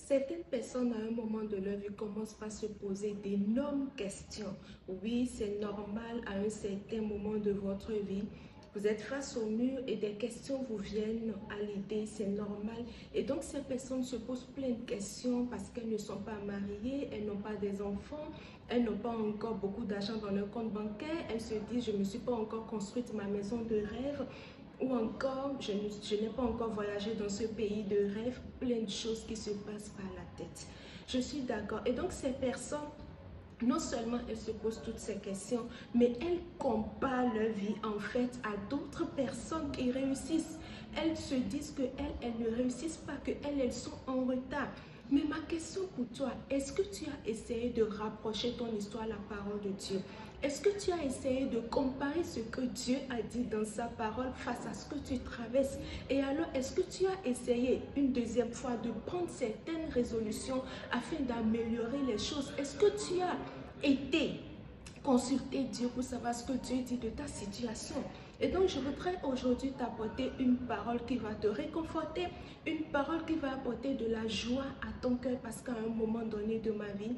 Certaines personnes à un moment de leur vie commencent par se poser d'énormes questions. Oui, c'est normal à un certain moment de votre vie. Vous êtes face au mur et des questions vous viennent à l'idée, c'est normal. Et donc ces personnes se posent plein de questions parce qu'elles ne sont pas mariées, elles n'ont pas des enfants, elles n'ont pas encore beaucoup d'argent dans leur compte bancaire. Elles se disent, je ne me suis pas encore construite ma maison de rêve. Ou encore, je n'ai pas encore voyagé dans ce pays de rêve, plein de choses qui se passent par la tête. Je suis d'accord. Et donc, ces personnes, non seulement elles se posent toutes ces questions, mais elles comparent leur vie en fait à d'autres personnes qui réussissent. Elles se disent qu'elles ne réussissent pas, qu'elles sont en retard. Mais ma question pour toi, est-ce que tu as essayé de rapprocher ton histoire à la parole de Dieu? Est-ce que tu as essayé de comparer ce que Dieu a dit dans sa parole face à ce que tu traverses? Et alors, est-ce que tu as essayé une deuxième fois de prendre certaines résolutions afin d'améliorer les choses? Est-ce que tu as été consulter Dieu pour savoir ce que Dieu dit de ta situation? Et donc, je voudrais aujourd'hui t'apporter une parole qui va te réconforter, une parole qui va apporter de la joie à ton cœur parce qu'à un moment donné de ma vie,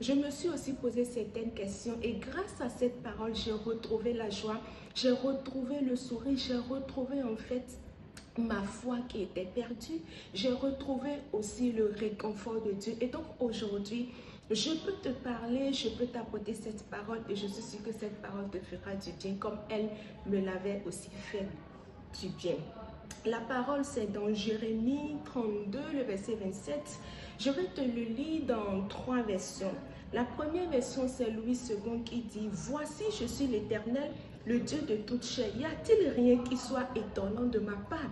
je me suis aussi posé certaines questions et grâce à cette parole, j'ai retrouvé la joie, j'ai retrouvé le sourire, j'ai retrouvé en fait ma foi qui était perdue. J'ai retrouvé aussi le réconfort de Dieu. Et donc aujourd'hui, je peux te parler, je peux t'apporter cette parole et je suis sûre que cette parole te fera du bien comme elle me l'avait aussi fait du bien. La parole, c'est dans Jérémie 32, le verset 27. Je vais te le lire dans 3 versions. La première version, c'est Louis II qui dit « Voici, je suis l'Éternel, le Dieu de toute chair. Y a-t-il rien qui soit étonnant de ma part ?»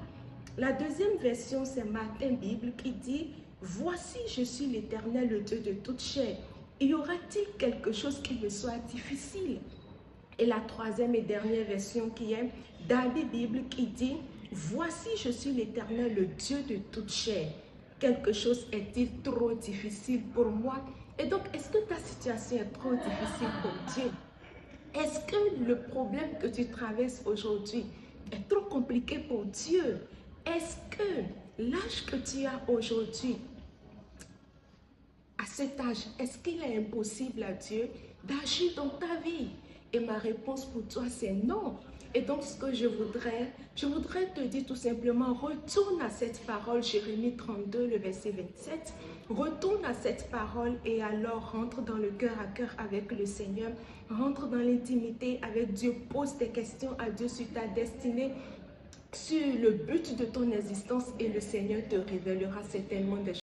La deuxième version, c'est Martin Bible qui dit « Voici, je suis l'Éternel, le Dieu de toute chair. Y aura-t-il quelque chose qui me soit difficile ?» Et la troisième et dernière version qui est Darby Bible qui dit « Voici, je suis l'Éternel, le Dieu de toute chair. Quelque chose est-il trop difficile pour moi ?» Et donc, est-ce que ta situation est trop difficile pour Dieu? Est-ce que le problème que tu traverses aujourd'hui est trop compliqué pour Dieu? Est-ce que l'âge que tu as aujourd'hui, à cet âge, est-ce qu'il est impossible à Dieu d'agir dans ta vie? Et ma réponse pour toi, c'est non. Et donc, ce que je voudrais te dire tout simplement, retourne à cette parole, Jérémie 32, le verset 27. Retourne à cette parole et alors rentre dans le cœur à cœur avec le Seigneur. Rentre dans l'intimité avec Dieu. Pose tes questions à Dieu sur ta destinée, sur le but de ton existence et le Seigneur te révélera certainement des choses.